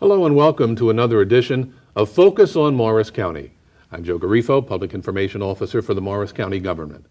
Hello and welcome to another edition of Focus on Morris County. I'm Joe Garifo, Public Information Officer for the Morris County government.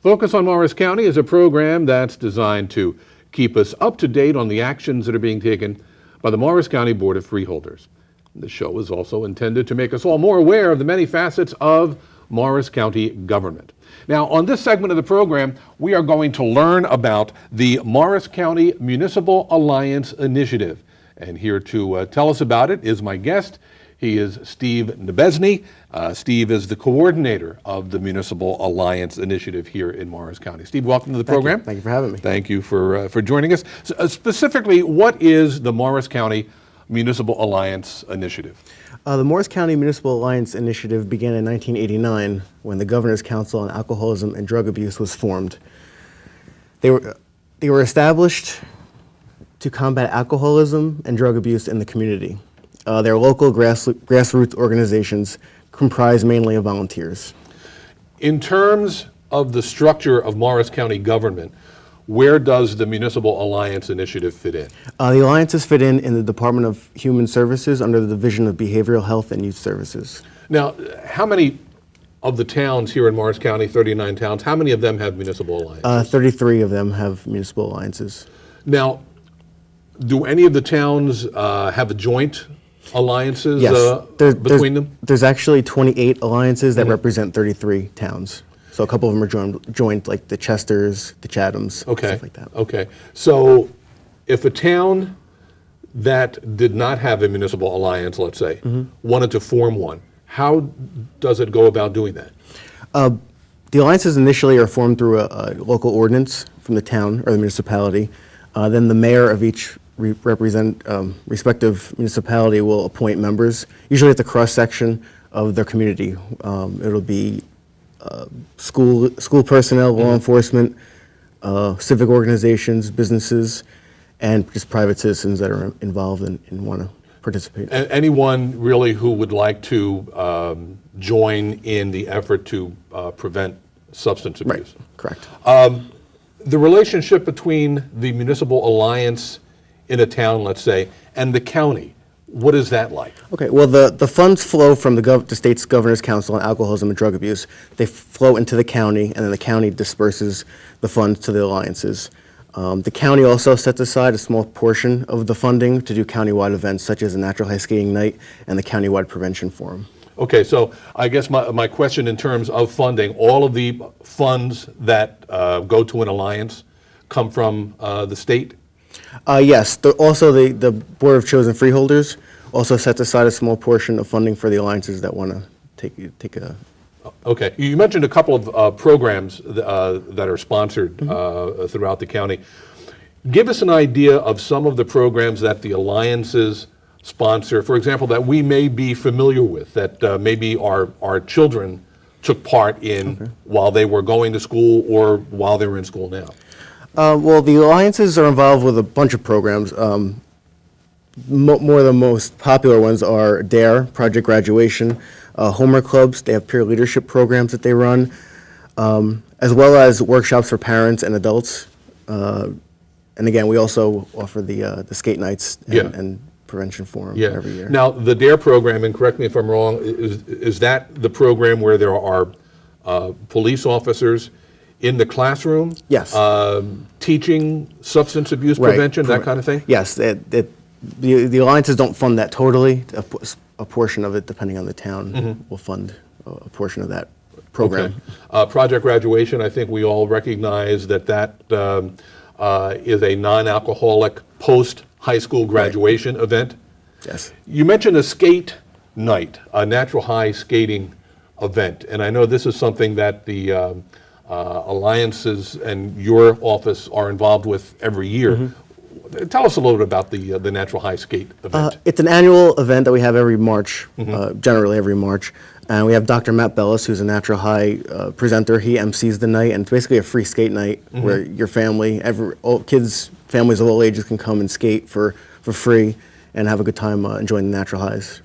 Focus on Morris County is a program that's designed to keep us up to date on the actions that are being taken by the Morris County Board of Freeholders. The show is also intended to make us all more aware of the many facets of Morris County government. Now, on this segment of the program, we are going to learn about the Morris County Municipal Alliance Initiative. And here to tell us about it is my guest. He is Steve Nebesni. Steve is the coordinator of the Municipal Alliance Initiative here in Morris County. Steve, welcome to the program. Thank you for having me. Thank you for joining us. So, specifically, what is the Morris County Municipal Alliance Initiative? The Morris County Municipal Alliance Initiative began in 1989 when the Governor's Council on Alcoholism and Drug Abuse was formed. They were established to combat alcoholism and drug abuse in the community. Their local grassroots organizations comprise mainly of volunteers. In terms of the structure of Morris County government, where does the Municipal Alliance Initiative fit in? The alliances fit in the Department of Human Services under the Division of Behavioral Health and Youth Services. Now, how many of the towns here in Morris County, 39 towns, how many of them have municipal alliances? 33 of them have municipal alliances. Now, do any of the towns have a joint alliances between them? There's actually 28 alliances that represent 33 towns. So a couple of them are joint, like the Chesters, the Chathams, stuff like that. Okay. So if a town that did not have a municipal alliance, let's say, wanted to form one, how does it go about doing that? The alliances initially are formed through a local ordinance from the town or the municipality. Then the mayor of each respective municipality will appoint members, usually at the cross-section of their community. It'll be school personnel, law enforcement, civic organizations, businesses, and just private citizens that are involved and want to participate. Anyone really who would like to join in the effort to prevent substance abuse? Right, correct. The relationship between the municipal alliance in a town, let's say, and the county, what is that like? Okay, well, the funds flow from the state's Governor's Council on Alcoholism and Drug Abuse. They flow into the county, and then the county disperses the funds to the alliances. The county also sets aside a small portion of the funding to do countywide events such as a Natural High Skating Night and the Countywide Prevention Forum. Okay, so I guess my question in terms of funding, all of the funds that go to an alliance come from the state? Yes, also the Board of Chosen Freeholders also sets aside a small portion of funding for the alliances that want to take a... Okay, you mentioned a couple of programs that are sponsored throughout the county. Give us an idea of some of the programs that the alliances sponsor, for example, that we may be familiar with, that maybe our children took part in while they were going to school or while they were in school now. Well, the alliances are involved with a bunch of programs. More of the most popular ones are DARE, Project Graduation, homework clubs. They have peer leadership programs that they run, as well as workshops for parents and adults. And again, we also offer the skate nights and prevention forum every year. Now, the DARE program, and correct me if I'm wrong, is that the program where there are police officers in the classroom? Yes. Teaching substance abuse prevention, that kind of thing? Yes. The alliances don't fund that totally. A portion of it, depending on the town, will fund a portion of that program. Okay. Project Graduation, I think we all recognize that is a non-alcoholic post-high school graduation event. Yes. You mentioned a skate night, a natural high skating event, and I know this is something that the alliances and your office are involved with every year. Tell us a little bit about the Natural High Skate event. It's an annual event that we have every March, generally every March. And we have Dr. Matt Bellis, who's a Natural High presenter. He MCs the night, and it's basically a free skate night where your family, kids, families of all ages can come and skate for free and have a good time enjoying the natural highs.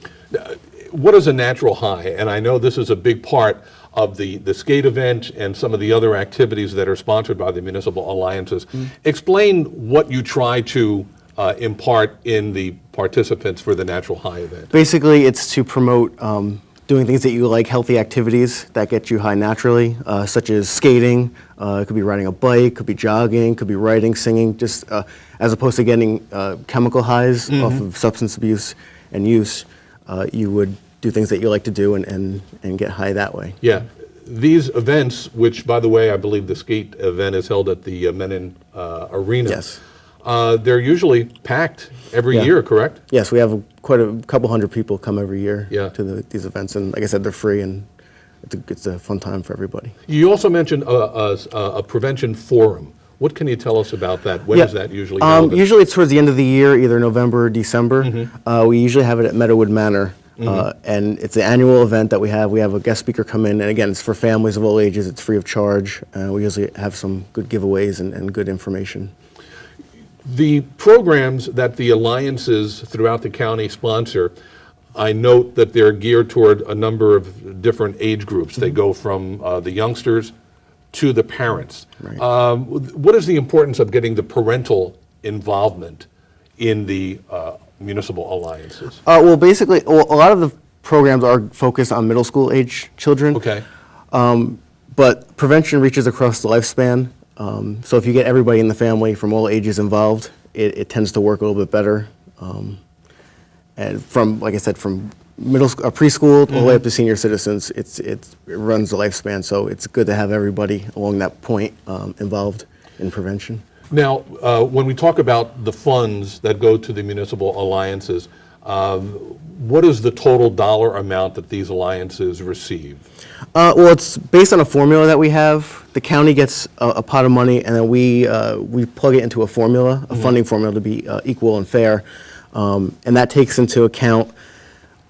What is a natural high? And I know this is a big part of the skate event and some of the other activities that are sponsored by the municipal alliances. Explain what you try to impart in the participants for the Natural High event? Basically, it's to promote doing things that you like, healthy activities that get you high naturally, such as skating. It could be riding a bike, could be jogging, could be writing, singing, just as opposed to getting chemical highs off of substance abuse and use. You would do things that you like to do and get high that way. Yeah. These events, which, by the way, I believe the skate event is held at the Menin Arena. Yes. They're usually packed every Yeah. year, correct? Yes, we have quite a couple hundred people come every year Yeah. to these events, and like I said, they're free, and it's a fun time for everybody. You also mentioned a prevention forum. What can you tell us about that? When is that usually held? Usually it's towards the end of the year, either November or December. We usually have it at Meadowood Manor, and it's an annual event that we have. We have a guest speaker come in, and again, it's for families of all ages. It's free of charge. We usually have some good giveaways and good information. The programs that the alliances throughout the county sponsor, I note that they're geared toward a number of different age groups. They go from the youngsters to the parents. Right. What is the importance of getting the parental involvement in the municipal alliances? Well, basically, a lot of the programs are focused on middle school age children. Okay. But prevention reaches across the lifespan. So if you get everybody in the family from all ages involved, it tends to work a little bit better. And from, like I said, from preschool all the way up to senior citizens, it runs the lifespan. So it's good to have everybody along that point involved in prevention. Now, when we talk about the funds that go to the municipal alliances, what is the total dollar amount that these alliances receive? Well, it's based on a formula that we have. The county gets a pot of money, and then we plug it into a formula, a funding formula to be equal and fair, and that takes into account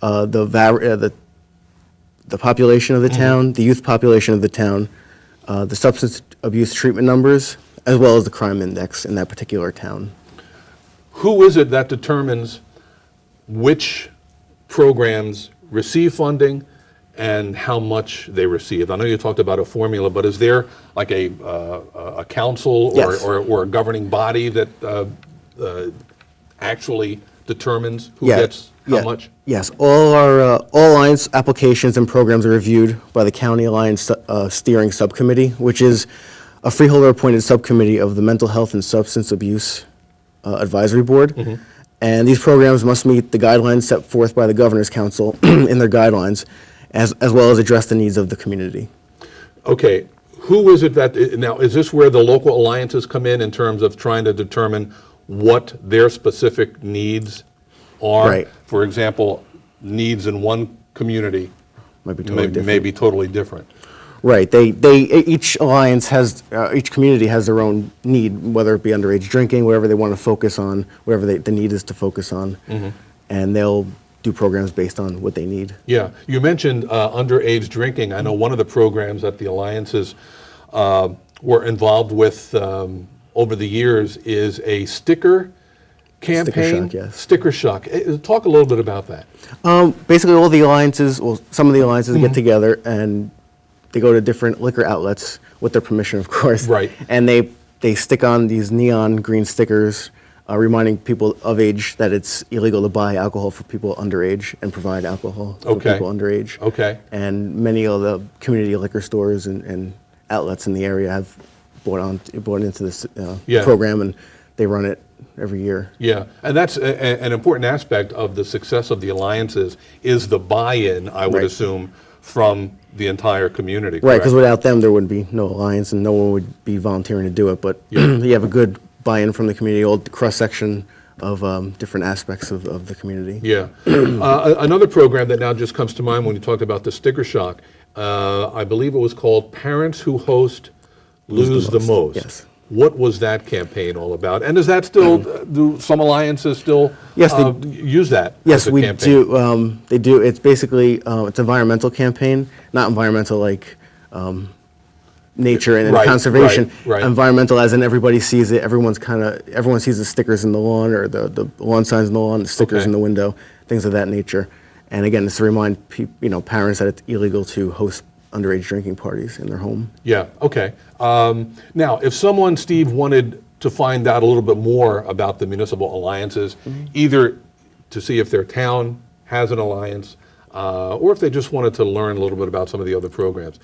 the population of the town, the youth population of the town, the substance abuse treatment numbers, as well as the crime index in that particular town. Who is it that determines which programs receive funding and how much they receive? I know you talked about a formula, but is there like a council Yes. or a governing body that actually determines who Yeah, gets how yeah, much? Yes, all Alliance applications and programs are reviewed by the County Alliance Steering Subcommittee, which is a freeholder-appointed subcommittee of the Mental Health and Substance Abuse Advisory Board. And these programs must meet the guidelines set forth by the Governor's Council in their guidelines, as well as address the needs of the community. Okay, who is it that, now, is this where the local alliances come in terms of trying to determine what their specific needs are? Right. For example, needs in one community Might be totally different. may be totally different. Right. Each alliance has, each community has their own need, whether it be underage drinking, whatever they want to focus on, whatever the need is to focus on, and they'll do programs based on what they need. Yeah, you mentioned underage drinking. I know one of the programs that the alliances were involved with over the years is a sticker campaign. Shock, yes. Sticker shock. Talk a little bit about that. Basically, all the alliances, well, some of the alliances get together and they go to different liquor outlets with their permission, of course. Right. And they stick on these neon green stickers, reminding people of age that it's illegal to buy alcohol for people underage and provide alcohol for Okay. people underage. Okay. And many of the community liquor stores and outlets in the area have bought into this Yeah. program, and they run it every year. Yeah, and that's an important aspect of the success of the alliances is the buy-in, I would Right. assume, from the entire community. Right, correct? because without them, there would be no alliance, and no one would be volunteering to do it. But you have a good buy-in from the community, all cross-section of different aspects of the community. Yeah. Another program that now just comes to mind when you talked about the sticker shock, I believe it was called Parents Who Host Lose the Most. Yes. What was that campaign all about? And is that still, do some alliances still Yes, they- use that Yes, as a we campaign? do. They do. It's basically it's environmental campaign, not environmental like nature and Right, conservation. right. Environmental, as in everybody sees it. Everyone sees the stickers in the lawn or the lawn signs in the lawn, the stickers Okay. in the window, things of that nature. And again, it's to remind parents that it's illegal to host underage drinking parties in their home. Yeah, okay. Now, if someone, Steve, wanted to find out a little bit more about the municipal alliances, either to see if their town has an alliance, or if they just wanted to learn a little bit about some of the other programs.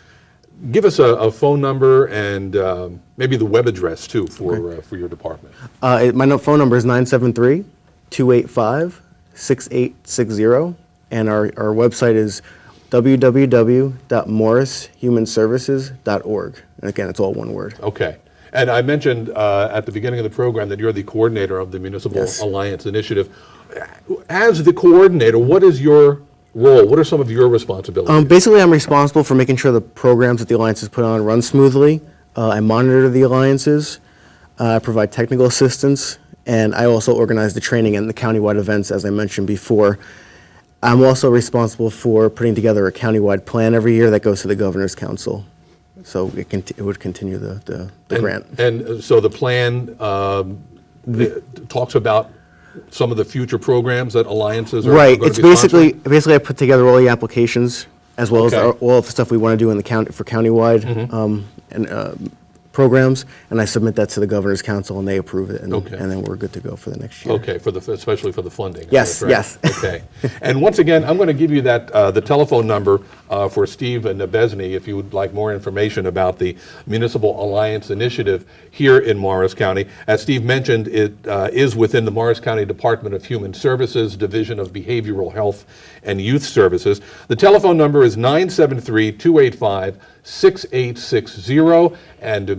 Give us a phone number and maybe the web address too for your department. My phone number is 973-285-6860, and our website is www.morrishumanservices.org. And again, it's all one word. Okay. And I mentioned at the beginning of the program that you're the coordinator of the Municipal Alliance Initiative. As the coordinator, what is your role? What are some of your responsibilities? Basically, I'm responsible for making sure the programs that the alliances put on run smoothly. I monitor the alliances, provide technical assistance, and I also organize the training and the countywide events, as I mentioned before. I'm also responsible for putting together a countywide plan every year that goes to the Governor's Council. So it would continue the grant. And so the plan talks about some of the future programs that alliances are Right. going It's to be sponsoring? basically I put together all the applications as well as all of the stuff we want to do in the county for countywide programs, and I submit that to the Governor's Council, and they approve it, and then we're good to go for the next year. Okay, especially for the funding. Yes, right? yes. Okay. And once again, I'm going to give you the telephone number for Steve Nebesni if you would like more information about the Municipal Alliance Initiative here in Morris County. As Steve mentioned, it is within the Morris County Department of Human Services, Division of Behavioral Health and Youth Services. The telephone number is 973-285-6860, and you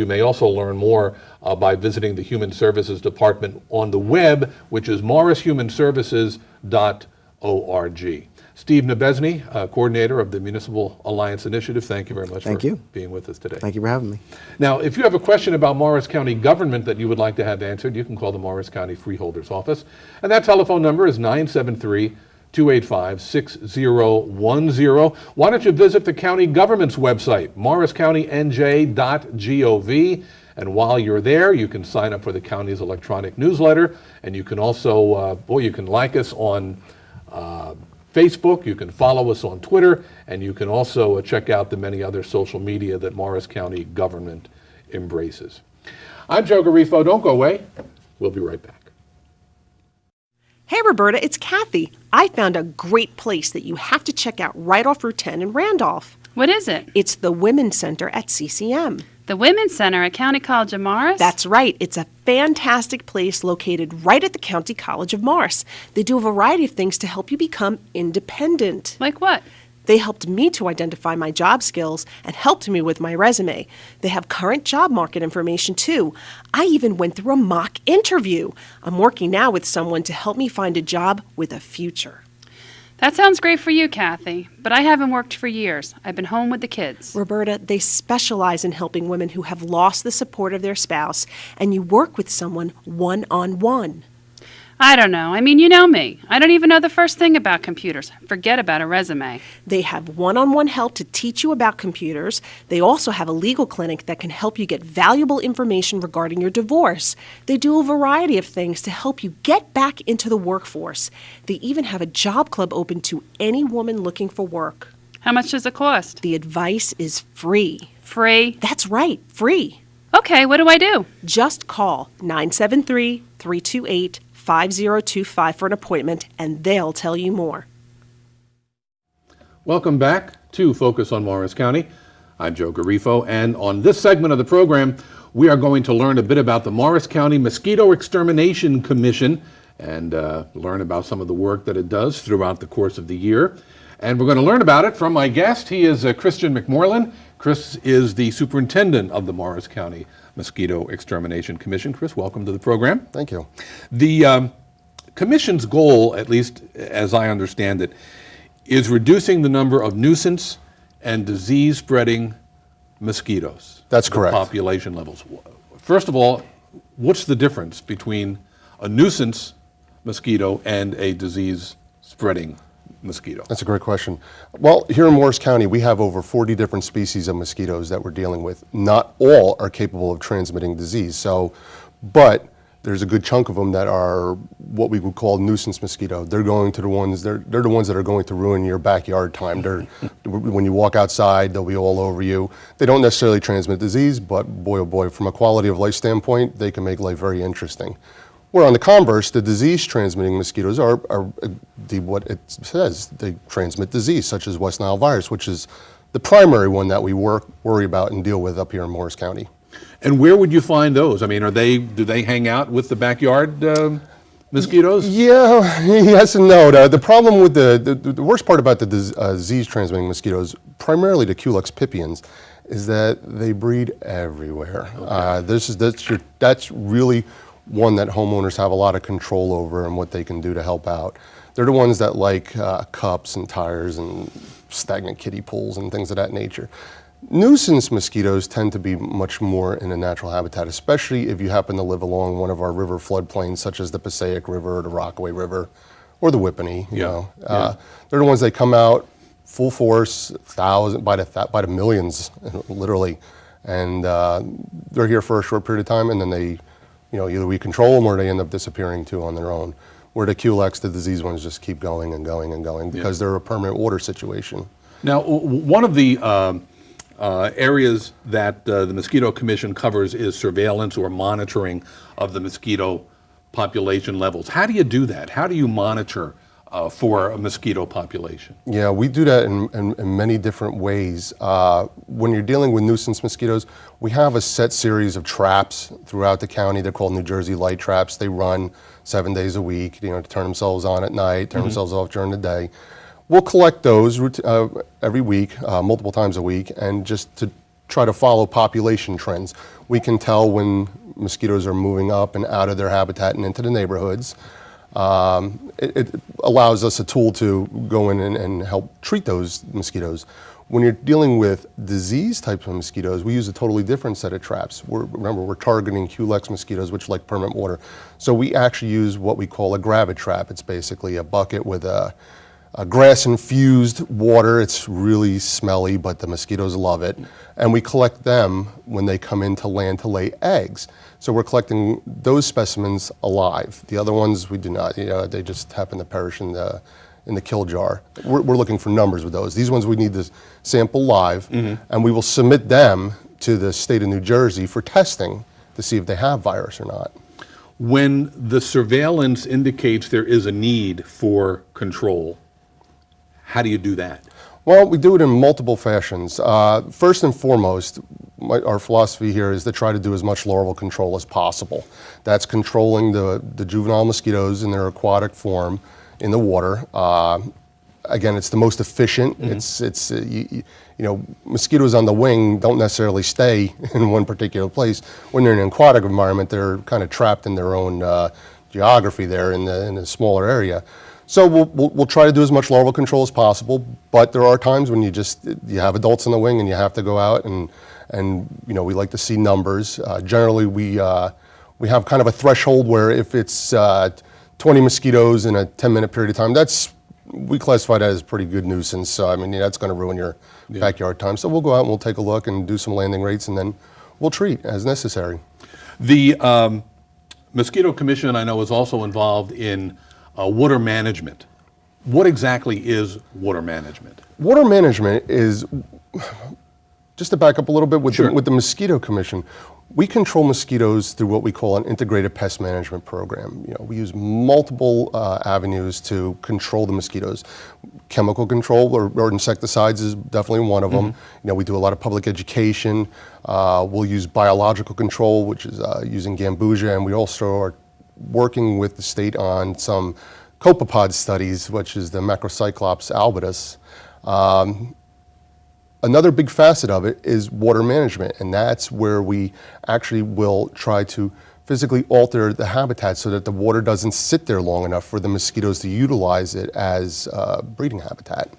may also learn more by visiting the Human Services Department on the web, which is morrishumanservices.org. Steve Nebesni, coordinator of the Municipal Alliance Initiative, thank you very much for being with us today. Thank you for having me. Now, if you have a question about Morris County government that you would like to have answered, you can call the Morris County Freeholders office, and that telephone number is 973-285-6010. Why don't you visit the county government's website, morriscountynj.gov, and while you're there, you can sign up for the county's electronic newsletter, and you can also, you can like us on Facebook, you can follow us on Twitter, and you can also check out the many other social media that Morris County government embraces. I'm Joe Garifo. Don't go away. We'll be right back. Hey Roberta, it's Kathy. I found a great place that you have to check out right off Route 10 in Randolph. What is it? It's the Women's Center at CCM. The Women's Center at County College of Morris? That's right. It's a fantastic place located right at the County College of Morris. They do a variety of things to help you become independent. Like what? They helped me to identify my job skills and helped me with my resume. They have current job market information too. I even went through a mock interview. I'm working now with someone to help me find a job with a future. That sounds great for you, Kathy, but I haven't worked for years. I've been home with the kids. Roberta, they specialize in helping women who have lost the support of their spouse, and you work with someone one-on-one. I don't know. I mean, you know me. I don't even know the first thing about computers. Forget about a resume. They have one-on-one help to teach you about computers. They also have a legal clinic that can help you get valuable information regarding your divorce. They do a variety of things to help you get back into the workforce. They even have a job club open to any woman looking for work. How much does it cost? The advice is free. Free? That's right, free. Okay, what do I do? Just call 973-328-5025 for an appointment, and they'll tell you more. Welcome back to Focus on Morris County. I'm Joe Garifo, and on this segment of the program, we are going to learn a bit about the Morris County Mosquito Extermination Commission and learn about some of the work that it does throughout the course of the year. And we're going to learn about it from my guest. He is Kris McMorland. Kris is the superintendent of the Morris County Mosquito Extermination Commission. Kris, welcome to the program. Thank you. The commission's goal, at least as I understand it, is reducing the number of nuisance and disease-spreading mosquitoes. That's correct. Population levels. First of all, what's the difference between a nuisance mosquito and a disease-spreading mosquito? That's a great question. Well, here in Morris County, we have over 40 different species of mosquitoes that we're dealing with. Not all are capable of transmitting disease. But there's a good chunk of them that are what we would call nuisance mosquito. They're the ones that are going to ruin your backyard time. When you walk outside, they'll be all over you. They don't necessarily transmit disease, but boy, oh boy, from a quality of life standpoint, they can make life very interesting. Where on the converse, the disease-transmitting mosquitoes are what it says. They transmit disease, such as West Nile virus, which is the primary one that we worry about and deal with up here in Morris County. And where would you find those? I mean, do they hang out with the backyard mosquitoes? Yeah, yes and no. The problem with the worst part about the disease-transmitting mosquitoes, primarily the Culex pipiens, is that they breed everywhere. Okay. That's really one that homeowners have a lot of control over and what they can do to help out. They're the ones that like cups and tires and stagnant kiddie pools and things of that nature. Nuisance mosquitoes tend to be much more in a natural habitat, especially if you happen to live along one of our river floodplains, such as the Passaic River, or the Rockaway River, or the Whippany. They're the ones that come out full force, by the millions, literally, and they're here for a short period of time, and then they, either we control them or they end up disappearing too on their own. Where the Culex, the disease ones, just keep going and going and going because they're a permanent water situation. Now, one of the areas that the Mosquito Commission covers is surveillance or monitoring of the mosquito population levels. How do you do that? How do you monitor for a mosquito population? Yeah, we do that in many different ways. When you're dealing with nuisance mosquitoes, we have a set series of traps throughout the county. They're called New Jersey light traps. They run 7 days a week, to turn themselves on at night, turn themselves off during the day. We'll collect those every week, multiple times a week, and just to try to follow population trends. We can tell when mosquitoes are moving up and out of their habitat and into the neighborhoods. It allows us a tool to go in and help treat those mosquitoes. When you're dealing with disease types of mosquitoes, we use a totally different set of traps. Remember, we're targeting Culex mosquitoes, which like permanent water. So we actually use what we call a gravid trap. It's basically a bucket with a grass-infused water. It's really smelly, but the mosquitoes love it. And we collect them when they come into land to lay eggs. So we're collecting those specimens alive. The other ones we do not. They just happen to perish in the kill jar. We're looking for numbers with those. These ones we need to sample live, and we will submit them to the state of New Jersey for testing to see if they have virus or not. When the surveillance indicates there is a need for control, how do you do that? Well, we do it in multiple fashions. First and foremost, our philosophy here is to try to do as much larval control as possible. That's controlling the juvenile mosquitoes in their aquatic form in the water. Again, it's the most efficient. Mosquitoes on the wing don't necessarily stay in one particular place. When they're in an aquatic environment, they're kind of trapped in their own geography there in a smaller area. So we'll try to do as much larval control as possible, but there are times when you have adults in the wing and you have to go out and we like to see numbers. Generally, we have kind of a threshold where if it's 20 mosquitoes in a 10-minute period of time, we classify that as pretty good nuisance. So that's going to ruin your backyard time. So we'll go out and we'll take a look and do some landing rates, and then we'll treat as necessary. The Mosquito Commission, I know, is also involved in water management. What exactly is water management? Water management is, just to back up a little bit, with the Mosquito Commission, we control mosquitoes through what we call an integrated pest management program. We use multiple avenues to control the mosquitoes. Chemical control or insecticides is definitely one of them. We do a lot of public education. We'll use biological control, which is using gambusia, and we also are working with the state on some copepod studies, which is the Macrocyclops albitus. Another big facet of it is water management, and that's where we actually will try to physically alter the habitat so that the water doesn't sit there long enough for the mosquitoes to utilize it as breeding habitat.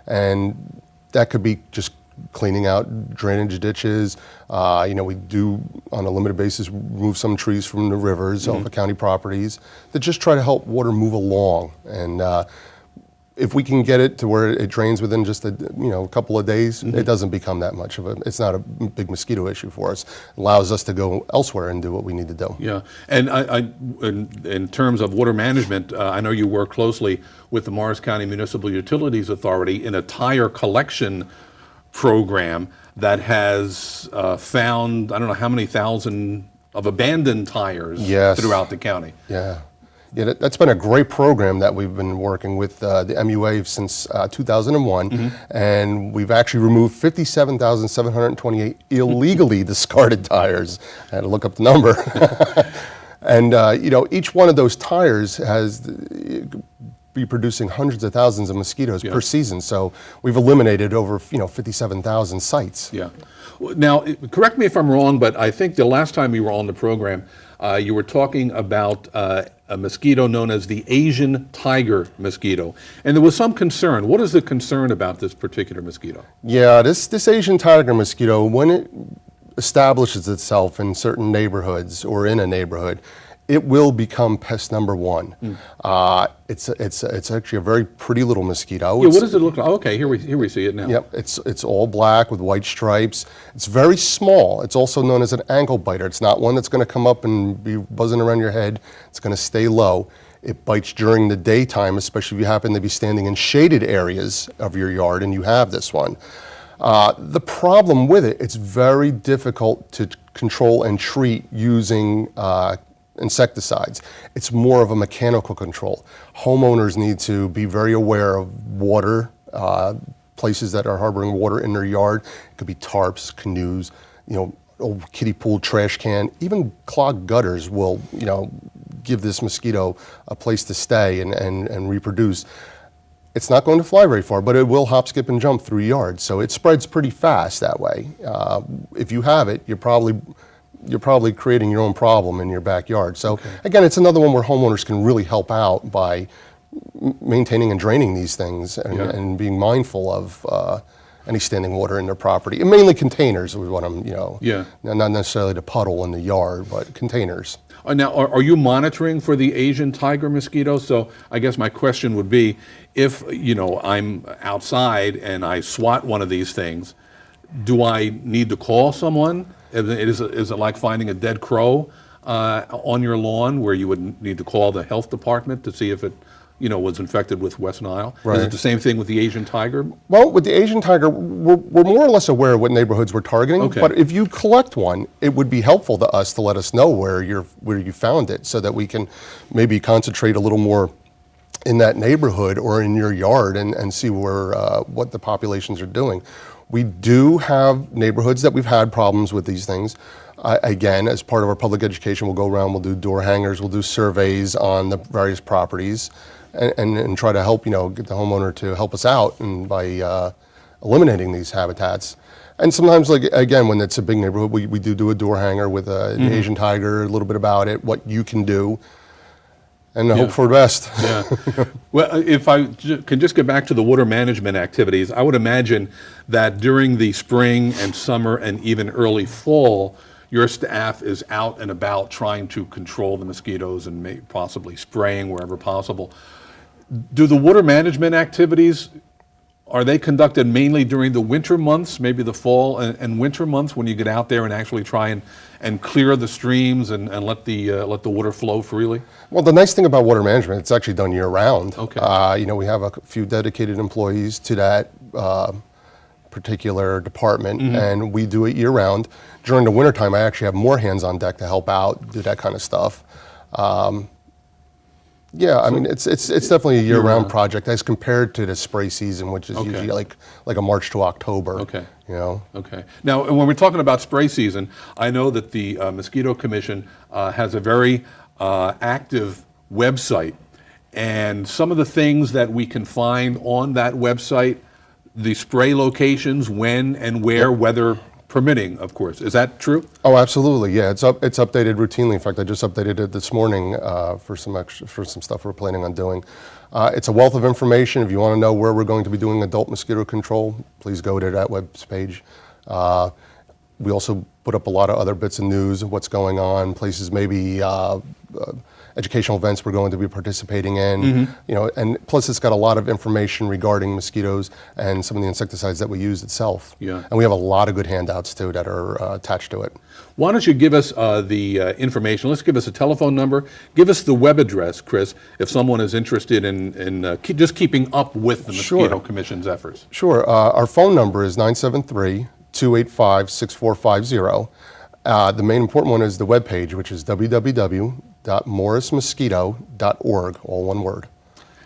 And that could be just cleaning out drainage ditches. We do, on a limited basis, remove some trees from the rivers off of county properties to just try to help water move along. And if we can get it to where it drains within just a couple of days, Mm-hmm. it doesn't become that much of it's not a big mosquito issue for us. It allows us to go elsewhere and do what we need to do. Yeah, and in terms of water management, I know you work closely with the Morris County Municipal Utilities Authority in a tire collection program that has found, I don't know how many thousand of abandoned tires Yes. throughout the county. Yeah. Yeah, that's been a great program that we've been working with the MUA since 2001, and we've actually removed 57,728 illegally discarded tires. I had to look up the number. And each one of those tires has be producing hundreds of thousands of mosquitoes per season. So we've eliminated over 57,000 sites. Yeah. Now, correct me if I'm wrong, but I think the last time you were on the program, you were talking about a mosquito known as the Asian tiger mosquito, and there was some concern. What is the concern about this particular mosquito? Yeah, this Asian tiger mosquito, when it establishes itself in certain neighborhoods or in a neighborhood, it will become pest number one. It's actually a very pretty little mosquito. Yeah, what does it look like? Okay, here we see it now. Yep, it's all black with white stripes. It's very small. It's also known as an ankle biter. It's not one that's going to come up and be buzzing around your head. It's going to stay low. It bites during the daytime, especially if you happen to be standing in shaded areas of your yard and you have this one. The problem with it, it's very difficult to control and treat using insecticides. It's more of a mechanical control. Homeowners need to be very aware of water, places that are harboring water in their yard. It could be tarps, canoes, old kiddie pool, trash can, even clogged gutters will, give this mosquito a place to stay and reproduce. It's not going to fly very far, but it will hop, skip, and jump through yards. So it spreads pretty fast that way. If you have it, you're probably creating your own problem in your backyard. So again, it's another one where homeowners can really help out by maintaining and draining these things and being mindful of any standing water in their property. And mainly containers, we want them, not necessarily to puddle in the yard, but containers. Now, are you monitoring for the Asian tiger mosquito? So I guess my question would be, if I'm outside and I swat one of these things, do I need to call someone? Is it like finding a dead crow on your lawn, where you would need to call the health department to see if it was infected with West Nile? Right. Is it the same thing with the Asian tiger? Well, with the Asian tiger, we're more or less aware of what neighborhoods we're targeting. Okay. But if you collect one, it would be helpful to us to let us know where you found it, so that we can maybe concentrate a little more in that neighborhood or in your yard and see where what the populations are doing. We do have neighborhoods that we've had problems with these things. Again, as part of our public education, we'll go around, we'll do door hangers, we'll do surveys on the various properties, and try to help, get the homeowner to help us out and by eliminating these habitats. And sometimes, like, again, when it's a big neighborhood, we do a door hanger with an Asian tiger, a little bit about it, what you can do, and hope for the best. Yeah. Well, if I can just get back to the water management activities, I would imagine that during the spring and summer and even early fall, your staff is out and about trying to control the mosquitoes and possibly spraying wherever possible. Do the water management activities, are they conducted mainly during the winter months, maybe the fall and winter months, when you get out there and actually try and clear the streams and let the water flow freely? Well, the nice thing about water management, it's actually done year-round. Okay. We have a few dedicated employees to that particular department, and we do it year-round. During the wintertime, I actually have more hands on deck to help out, do that kind of stuff. Yeah, I mean, it's definitely a year-round project as compared to the spray season, which is usually like a March to October. Okay. Okay. Now, when we're talking about spray season, I know that the Mosquito Commission has a very active website, and some of the things that we can find on that website, the spray locations, when and where, weather permitting, of course. Is that true? Oh, absolutely. Yeah, it's updated routinely. In fact, I just updated it this morning for some stuff we're planning on doing. It's a wealth of information. If you want to know where we're going to be doing adult mosquito control, please go to that web page. We also put up a lot of other bits of news of what's going on, places maybe educational events we're going to be participating in. You know, and plus it's got a lot of information regarding mosquitoes and some of the insecticides that we use itself. Yeah. And we have a lot of good handouts too that are attached to it. Why don't you give us the information? Let's give us a telephone number. Give us the web address, Chris, if someone is interested in just keeping up with the Mosquito Commission's efforts. Sure. Our phone number is 973-285-6450. The main important one is the webpage, which is www.morrismosquito.org, all one word.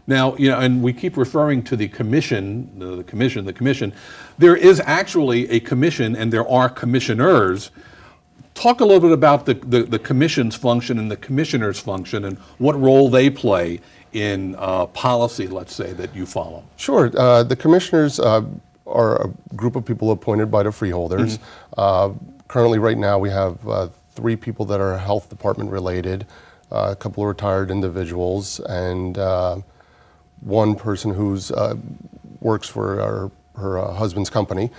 Now, you know, and we keep referring to the commission, the commission. There is actually a commission, and there are commissioners. Talk a little bit about the commission's function and the commissioner's function and what role they play in policy, let's say, that you follow. Sure. The commissioners are a group of people appointed by the freeholders. Currently, right now, we have 3 people that are health department related, a couple of retired individuals, and one person who's works for her husband's company.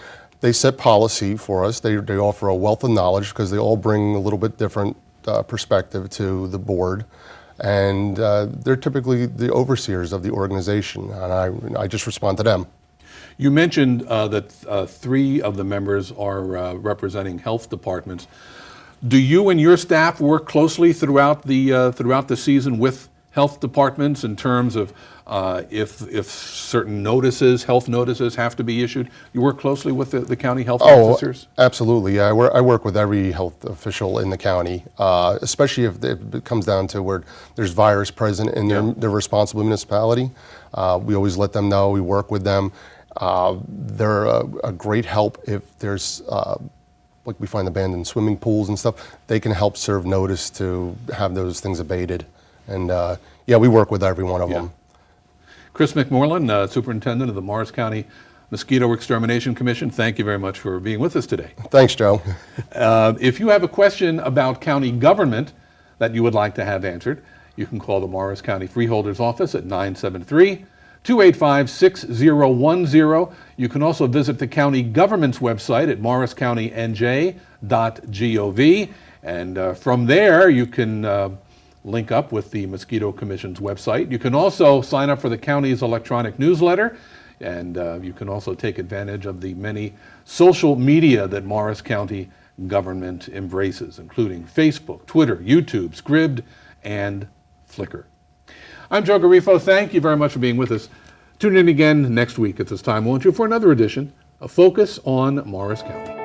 They set policy for us. They offer a wealth of knowledge because they all bring a little bit different perspective to the board. And they're typically the overseers of the organization, and I just respond to them. You mentioned that 3 of the members are representing health departments. Do you and your staff work closely throughout the season with health departments in terms of if certain health notices have to be issued? You work closely with the county health officers? Absolutely. Yeah, I work with every health official in the county, especially if it comes down to where there's virus present in their responsible municipality. We always let them know. We work with them. They're a great help if there's, like we find abandoned swimming pools and stuff. They can help serve notice to have those things abated. And yeah, we work with every one of them. Kris McMorland, Superintendent of the Morris County Mosquito Extermination Commission, thank you very much for being with us today. Thanks, Joe. If you have a question about county government that you would like to have answered, you can call the Morris County Freeholders office at 973-285-6010. You can also visit the county government's website at morriscountynj.gov. And from there, you can link up with the Mosquito Commission's website. You can also sign up for the county's electronic newsletter, and you can also take advantage of the many social media that Morris County government embraces, including Facebook, Twitter, YouTube, Scribd, and Flickr. I'm Joe Garifo. Thank you very much for being with us. Tune in again next week at this time, won't you, for another edition of Focus on Morris County.